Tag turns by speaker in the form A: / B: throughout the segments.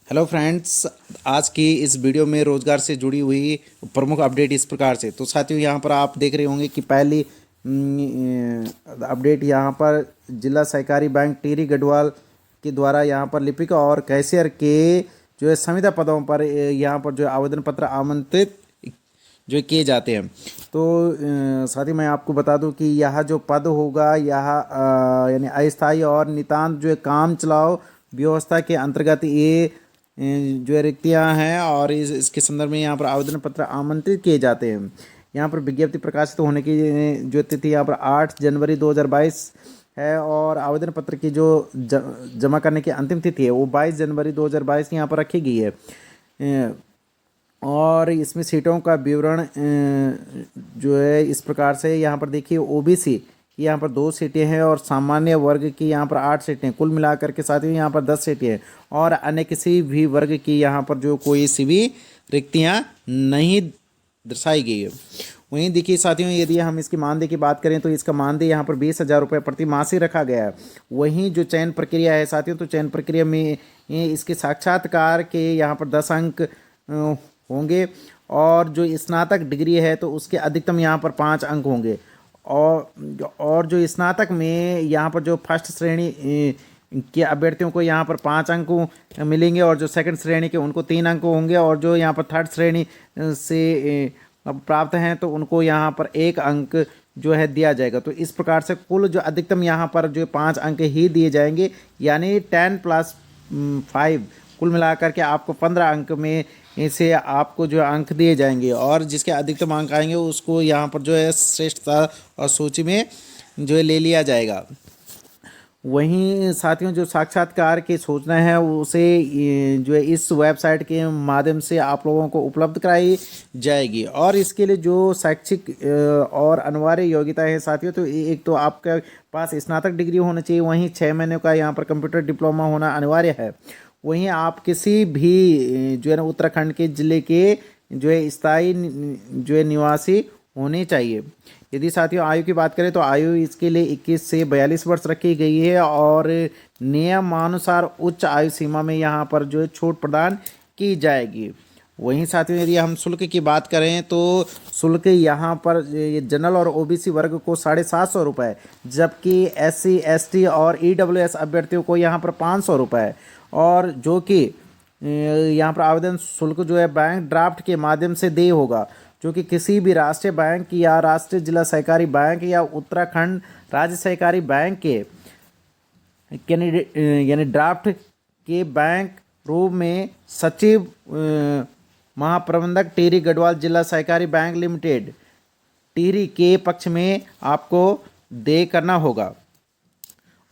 A: Hello friends. आज की इस वीडियो में रोज़गार से जुड़ी हुई प्रमुख अपडेट इस प्रकार से। तो साथियों, यहाँ पर आप देख रहे होंगे कि पहली अपडेट यहाँ पर जिला सहकारी बैंक टिहरी गढ़वाल के द्वारा यहाँ पर लिपिका और कैशियर के जो है संविदा पदों पर यहाँ पर जो आवेदन पत्र आमंत्रित जो किए जाते हैं। तो साथ ही मैं आपको बता दूं कि यह जो पद होगा यह यानी अस्थायी और नितांत जो है काम चलाओ व्यवस्था के अंतर्गत ये जो है रिक्तियाँ हैं और इसके संदर्भ में यहाँ पर आवेदन पत्र आमंत्रित किए जाते हैं। यहाँ पर विज्ञप्ति प्रकाशित होने की जो तिथि यहाँ पर 8 जनवरी 2022 है और आवेदन पत्र की जो जमा करने की अंतिम तिथि है वो 22 जनवरी 2022 यहाँ पर रखी गई है। और इसमें सीटों का विवरण जो है इस प्रकार से यहाँ पर देखिए ओबीसी की यहाँ पर 2 सीटें हैं और सामान्य वर्ग की यहाँ पर 8 सीटें, कुल मिलाकर के साथ ही यहाँ पर 10 सीटें हैं और अन्य किसी भी वर्ग की यहाँ पर जो कोई सी भी रिक्तियाँ नहीं दर्शाई गई है। वहीं देखिए साथियों, यदि हम इसकी मानदेय की बात करें तो इसका मानदेय यहाँ पर 20,000 रुपये प्रति माह से रखा गया है। वहीं जो चयन प्रक्रिया है साथियों, तो चयन प्रक्रिया में इसके साक्षात्कार के यहाँ पर 10 अंक होंगे और जो स्नातक डिग्री है तो उसके अधिकतम यहाँ पर 5 अंक होंगे और जो स्नातक में यहाँ पर जो फर्स्ट श्रेणी के अभ्यर्थियों को यहाँ पर 5 अंक मिलेंगे और जो सेकंड श्रेणी के उनको 3 अंक होंगे और जो यहाँ पर थर्ड श्रेणी से प्राप्त हैं तो उनको यहाँ पर 1 अंक जो है दिया जाएगा। तो इस प्रकार से कुल जो अधिकतम यहाँ पर जो 5 अंक ही दिए जाएंगे, यानी 10+5 कुल मिलाकर के आपको 15 अंक में इसे आपको जो अंक दिए जाएंगे और जिसके अधिकतम अंक आएंगे उसको यहाँ पर जो है श्रेष्ठता और सूची में जो है ले लिया जाएगा। वहीं साथियों, जो साक्षात्कार की सूचना है उसे जो है इस वेबसाइट के माध्यम से आप लोगों को उपलब्ध कराई जाएगी और इसके लिए जो शैक्षिक और अनिवार्य योग्यता है साथियों, तो एक तो आपके पास स्नातक डिग्री होना चाहिए, वहीं 6 महीने का यहाँ पर कंप्यूटर डिप्लोमा होना अनिवार्य है। वहीं आप किसी भी जो है ना उत्तराखंड के ज़िले के जो है स्थायी जो है निवासी होने चाहिए। यदि साथियों आयु की बात करें तो आयु इसके लिए 21 से 42 वर्ष रखी गई है और नियमानुसार उच्च आयु सीमा में यहाँ पर जो है छूट प्रदान की जाएगी। वहीं साथियों, यदि हम शुल्क की बात करें तो शुल्क यहाँ पर ये जनरल और ओबीसी वर्ग को 750 रुपये, जबकि SC ST और EWS अभ्यर्थियों को यहाँ पर 500 रुपये और जो कि यहाँ पर आवेदन शुल्क जो है बैंक ड्राफ्ट के माध्यम से देय होगा, जो कि किसी भी राष्ट्रीय बैंक या राष्ट्रीय जिला सहकारी बैंक या उत्तराखंड राज्य सहकारी बैंक के यानी ड्राफ्ट के बैंक रूप में सचिव महाप्रबंधक टिहरी गढ़वाल जिला सहकारी बैंक लिमिटेड टिहरी के पक्ष में आपको देय करना होगा।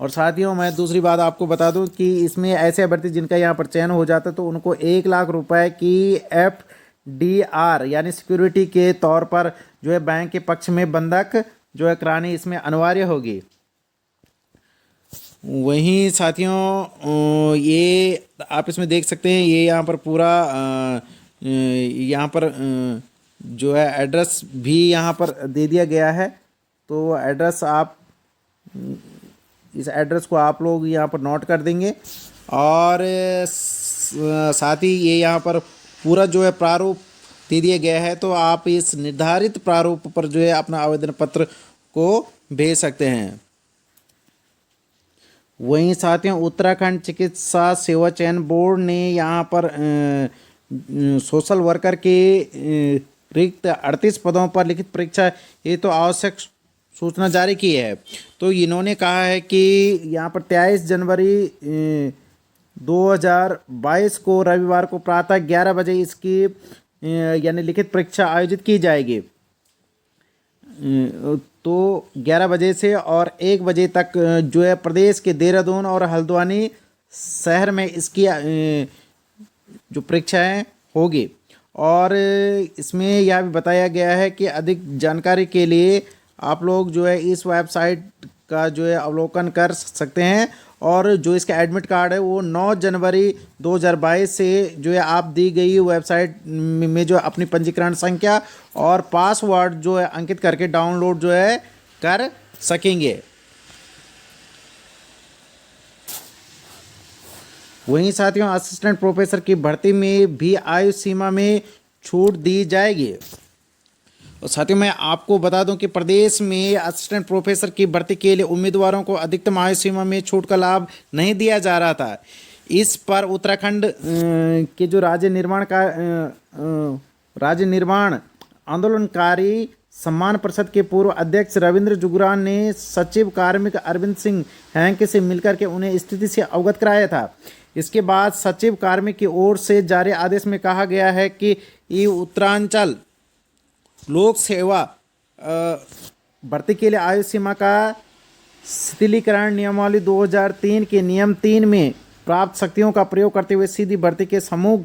A: और साथियों, मैं दूसरी बात आपको बता दूं कि इसमें ऐसे अभ्यर्थी जिनका यहाँ पर चयन हो जाता है तो उनको 1 लाख रुपए की FDR यानी सिक्योरिटी के तौर पर जो है बैंक के पक्ष में बंधक जो है करानी इसमें अनिवार्य होगी। वहीं साथियों, ये आप इसमें देख सकते हैं, ये यहाँ पर पूरा यहाँ पर जो है एड्रेस भी यहाँ पर दे दिया गया है। तो एड्रेस आप इस एड्रेस को आप लोग यहाँ पर नोट कर देंगे और साथ ही ये यहाँ पर पूरा जो है प्रारूप दे दिया गया है, तो आप इस निर्धारित प्रारूप पर जो है अपना आवेदन पत्र को भेज सकते हैं। वहीं साथियों, उत्तराखंड चिकित्सा सेवा चयन बोर्ड ने यहाँ पर सोशल वर्कर के रिक्त 38 पदों पर लिखित परीक्षा ये तो आवश्यक सूचना जारी की है। तो इन्होंने कहा है कि यहाँ पर 23 जनवरी 2022 को रविवार को प्रातः 11 बजे इसकी यानी लिखित परीक्षा आयोजित की जाएगी। तो 11 बजे से और 1 बजे तक जो है प्रदेश के देहरादून और हल्द्वानी शहर में इसकी जो परीक्षाएं होगी। और इसमें यह भी बताया गया है कि अधिक जानकारी के लिए आप लोग जो है इस वेबसाइट का जो है अवलोकन कर सकते हैं और जो इसका एडमिट कार्ड है वो 9 जनवरी 2022 से जो है आप दी गई वेबसाइट में जो अपनी पंजीकरण संख्या और पासवर्ड जो है अंकित करके डाउनलोड जो है कर सकेंगे। वहीं साथियों असिस्टेंट प्रोफेसर की भर्ती में भी आयु सीमा में छूट दी जाएगी। और साथियों मैं आपको बता दूं कि प्रदेश में असिस्टेंट प्रोफेसर की भर्ती के लिए उम्मीदवारों को अधिकतम आयु सीमा में छूट का लाभ नहीं दिया जा रहा था। इस पर उत्तराखंड के जो राज्य निर्माण आंदोलनकारी सम्मान परिषद के पूर्व अध्यक्ष रविंद्र जुगरान ने सचिव कार्मिक अरविंद सिंह हैंक से मिलकर के उन्हें स्थिति से अवगत कराया था। इसके बाद सचिव कार्मिक की ओर से जारी आदेश में कहा गया है कि ये उत्तरांचल लोक सेवा भर्ती के लिए आयु सीमा का शिथिलीकरण नियमावली 2003 के नियम 3 में प्राप्त शक्तियों का प्रयोग करते हुए सीधी भर्ती के समूह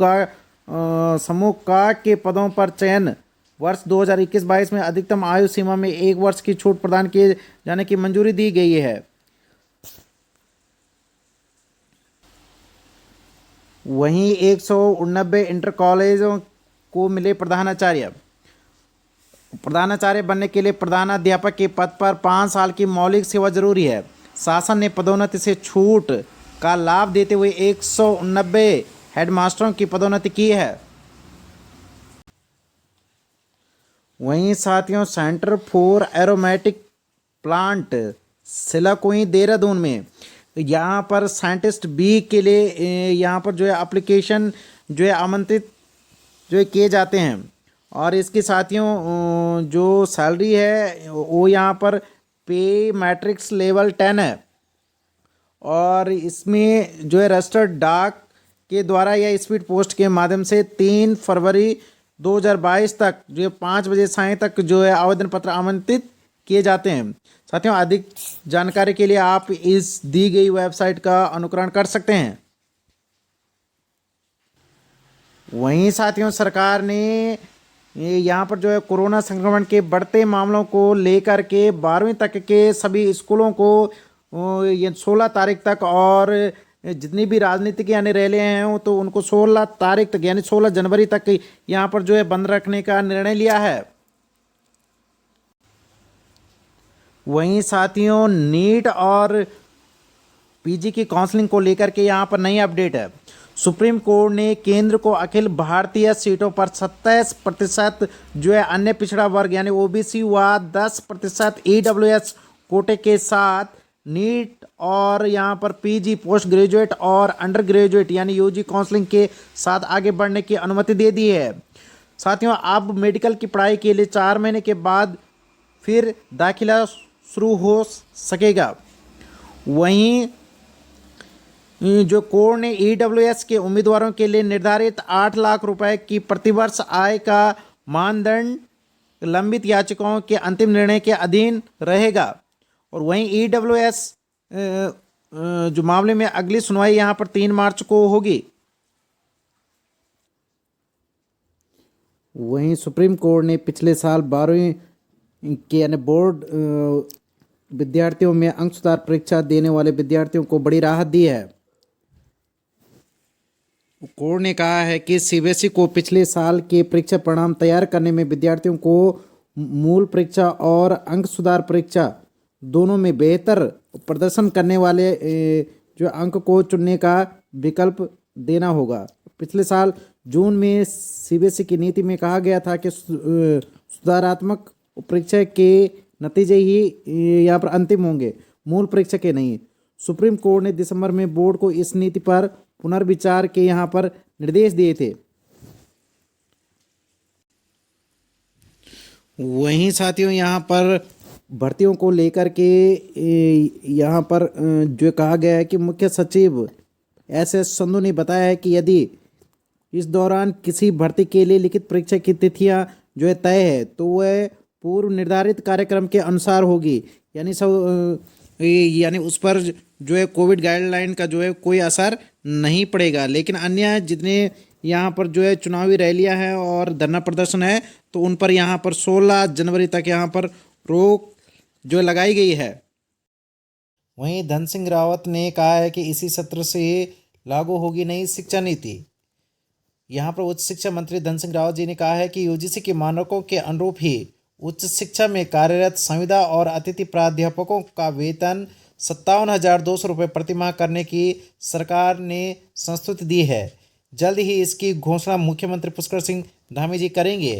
A: का के पदों पर चयन वर्ष 2021-22 में अधिकतम आयु सीमा में 1 वर्ष की छूट प्रदान किए जाने की मंजूरी दी गई है। वहीं 189 इंटर कॉलेजों को मिले प्रधानाचार्य बनने के लिए प्रधानाध्यापक के पद पर 5 साल की मौलिक सेवा जरूरी है। शासन ने पदोन्नति से छूट का लाभ देते हुए 189 हेडमास्टरों की पदोन्नति की है। वहीं साथियों centre for aromatic plant Selaqui Dehradun में यहाँ पर साइंटिस्ट बी के लिए यहाँ पर जो है एप्लीकेशन जो है आमंत्रित जो है किए जाते हैं। और इसके साथियों जो सैलरी है वो यहाँ पर पे मैट्रिक्स लेवल 10 है। और इसमें जो है रजिस्टर्ड डाक के द्वारा या स्पीड पोस्ट के माध्यम से 3 फरवरी 2022 तक जो है 5 बजे सायं तक जो है आवेदन पत्र आमंत्रित किए जाते हैं। साथियों अधिक जानकारी के लिए आप इस दी गई वेबसाइट का अनुकरण कर सकते हैं। वहीं साथियों सरकार ने यहाँ पर जो है कोरोना संक्रमण के बढ़ते मामलों को लेकर के 12वीं तक के सभी स्कूलों को ये 16 तारीख तक और जितनी भी राजनीतिक यानी रैली हैं तो उनको 16 तारीख तक यानी 16 जनवरी तक यहाँ पर जो है बंद रखने का निर्णय लिया है। वहीं साथियों नीट और पीजी की काउंसलिंग को लेकर के यहाँ पर नई अपडेट है। सुप्रीम कोर्ट ने केंद्र को अखिल भारतीय सीटों पर 27% जो है अन्य पिछड़ा वर्ग यानी ओबीसी व 10% ईडब्ल्यूएस कोटे के साथ नीट और यहाँ पर पीजी पोस्ट ग्रेजुएट और अंडर ग्रेजुएट यानी यूजी काउंसलिंग के साथ आगे बढ़ने की अनुमति दे दी है। साथियों अब मेडिकल की पढ़ाई के लिए 4 महीने के बाद फिर दाखिला शुरू हो सकेगा। वहीं जो कोर्ट ने ईडब्ल्यूएस के उम्मीदवारों के लिए निर्धारित 8 लाख रुपए की प्रतिवर्ष आय का मानदंड लंबित याचिकाओं के अंतिम निर्णय के अधीन रहेगा। और वहीं ईडब्ल्यूएस जो मामले में अगली सुनवाई यहां पर 3 मार्च को होगी। वहीं सुप्रीम कोर्ट ने पिछले साल 12वीं के यानी बोर्ड विद्यार्थियों में अंक सुधार परीक्षा देने वाले विद्यार्थियों को बड़ी राहत दी है। कोर्ट ने कहा है कि सीबीएसई को पिछले साल के परीक्षा परिणाम तैयार करने में विद्यार्थियों को मूल परीक्षा और अंक सुधार परीक्षा दोनों में बेहतर प्रदर्शन करने वाले जो अंक को चुनने का विकल्प देना होगा। पिछले साल जून में सीबीएसई की नीति में कहा गया था कि सुधारात्मक परीक्षा के नतीजे ही यहाँ पर अंतिम होंगे, मूल परीक्षा के नहीं। सुप्रीम कोर्ट ने दिसंबर में बोर्ड को इस नीति पर पुनर्विचार के यहाँ पर निर्देश दिए थे। वहीं साथियों यहाँ पर भर्तियों को लेकर के यहाँ पर जो कहा गया है कि मुख्य सचिव एस संधू ने बताया है कि यदि इस दौरान किसी भर्ती के लिए लिखित परीक्षा की तिथियाँ जो है तय है तो वह पूर्व निर्धारित कार्यक्रम के अनुसार होगी, यानी उस पर जो है कोविड गाइडलाइन का जो है कोई असर नहीं पड़ेगा। लेकिन अन्य जितने यहाँ पर जो है चुनावी रैलियां हैं और धरना प्रदर्शन है तो उन पर यहाँ पर 16 जनवरी तक यहाँ पर रोक जो लगाई गई है। वहीं धन सिंह रावत ने कहा है कि इसी सत्र से लागू होगी नई शिक्षा नीति। यहाँ पर उच्च शिक्षा मंत्री धन सिंह रावत जी ने कहा है कि यूजीसी के मानकों के अनुरूप ही उच्च शिक्षा में कार्यरत संविदा और अतिथि प्राध्यापकों का वेतन 57,200 रुपये प्रतिमाह करने की सरकार ने संस्तुति दी है। जल्द ही इसकी घोषणा मुख्यमंत्री पुष्कर सिंह धामी जी करेंगे।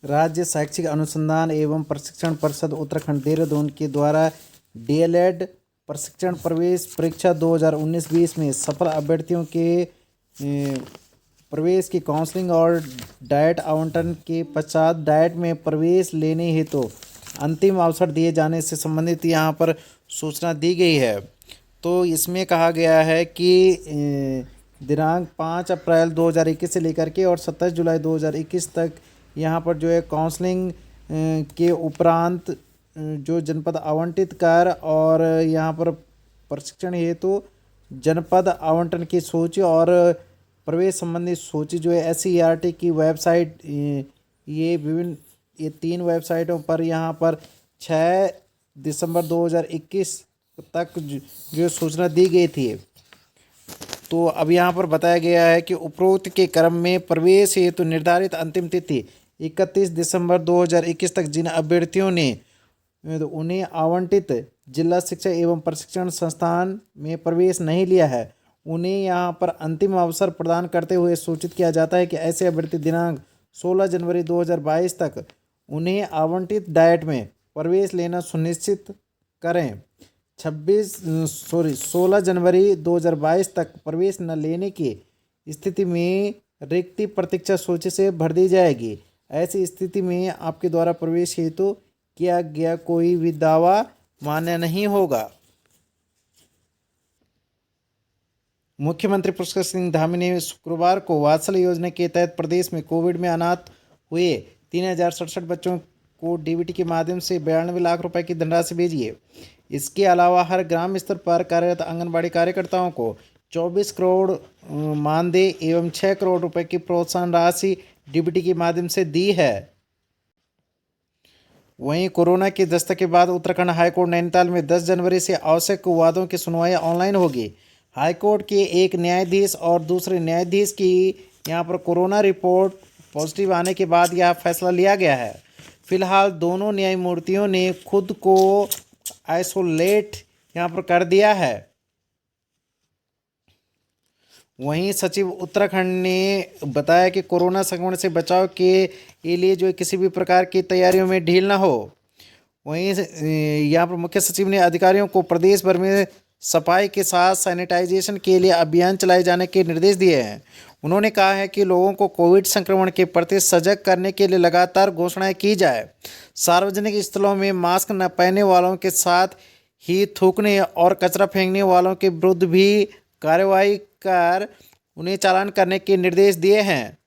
A: राज्य शैक्षिक अनुसंधान एवं प्रशिक्षण परिषद उत्तराखंड देहरादून के द्वारा डीएलएड प्रशिक्षण प्रवेश परीक्षा 2019-20 में सफल अभ्यर्थियों के प्रवेश की काउंसलिंग और डाइट आवंटन के पश्चात डाइट में प्रवेश लेने हेतु अंतिम अवसर दिए जाने से संबंधित यहाँ पर सूचना दी गई है। तो इसमें कहा गया है कि दिनांक 5 अप्रैल 2021 से लेकर के और 27 जुलाई 2021 तक यहाँ पर जो है काउंसलिंग के उपरांत जो जनपद आवंटित कर और यहाँ पर प्रशिक्षण हेतु जनपद आवंटन की सूची और प्रवेश संबंधी सूची जो है SCERT की वेबसाइट, ये 3 वेबसाइटों पर यहाँ पर 6 दिसंबर 2021 तक जो सूचना दी गई थी। तो अब यहाँ पर बताया गया है कि उपरोक्त के क्रम में प्रवेश हेतु निर्धारित अंतिम तिथि 31 दिसंबर 2021 तक जिन अभ्यर्थियों ने उन्हें आवंटित जिला शिक्षा एवं प्रशिक्षण संस्थान में प्रवेश नहीं लिया है, उन्हें यहाँ पर अंतिम अवसर प्रदान करते हुए सूचित किया जाता है कि ऐसे अभ्यर्थी दिनांक 16 जनवरी 2022 तक उन्हें आवंटित डाइट में प्रवेश लेना सुनिश्चित करें। 16 जनवरी 2022 तक प्रवेश न लेने की स्थिति में रिक्ति प्रतीक्षा सूची से भर दी जाएगी। ऐसी स्थिति में आपके द्वारा प्रवेश हेतु किया गया कोई भी दावा मान्य नहीं होगा। मुख्यमंत्री पुष्कर सिंह धामी ने शुक्रवार को वात्सल्य योजना के तहत प्रदेश में कोविड में अनाथ हुए 3067 बच्चों को डीबीटी के माध्यम से 92 लाख रुपए की धनराशि भेजी है। इसके अलावा हर ग्राम स्तर पर कार्यरत आंगनबाड़ी कार्यकर्ताओं को 24 करोड़ मानदेय एवं 6 करोड़ रुपए की प्रोत्साहन राशि डीबीटी के माध्यम से दी है। वहीं कोरोना की दस्तक के बाद उत्तराखंड हाईकोर्ट नैनीताल में 10 जनवरी से आवश्यक वादों की सुनवाई ऑनलाइन होगी। हाईकोर्ट के एक न्यायाधीश और दूसरे न्यायाधीश की यहां पर कोरोना रिपोर्ट पॉजिटिव आने के बाद यह फैसला लिया गया है। फिलहाल दोनों न्यायमूर्तियों ने खुद को आइसोलेट यहां पर कर दिया है। वहीं सचिव उत्तराखंड ने बताया कि कोरोना संक्रमण से बचाव के लिए जो किसी भी प्रकार की तैयारियों में ढील न हो। वहीं यहाँ पर मुख्य सचिव ने अधिकारियों को प्रदेश भर में सफाई के साथ सैनिटाइजेशन के लिए अभियान चलाए जाने के निर्देश दिए हैं। उन्होंने कहा है कि लोगों को कोविड संक्रमण के प्रति सजग करने के लिए लगातार घोषणाएं की जाए। सार्वजनिक स्थलों में मास्क न पहनने वालों के साथ ही थूकने और कचरा फेंकने वालों के विरुद्ध भी कार्रवाई कर उन्हें चालान करने के निर्देश दिए हैं।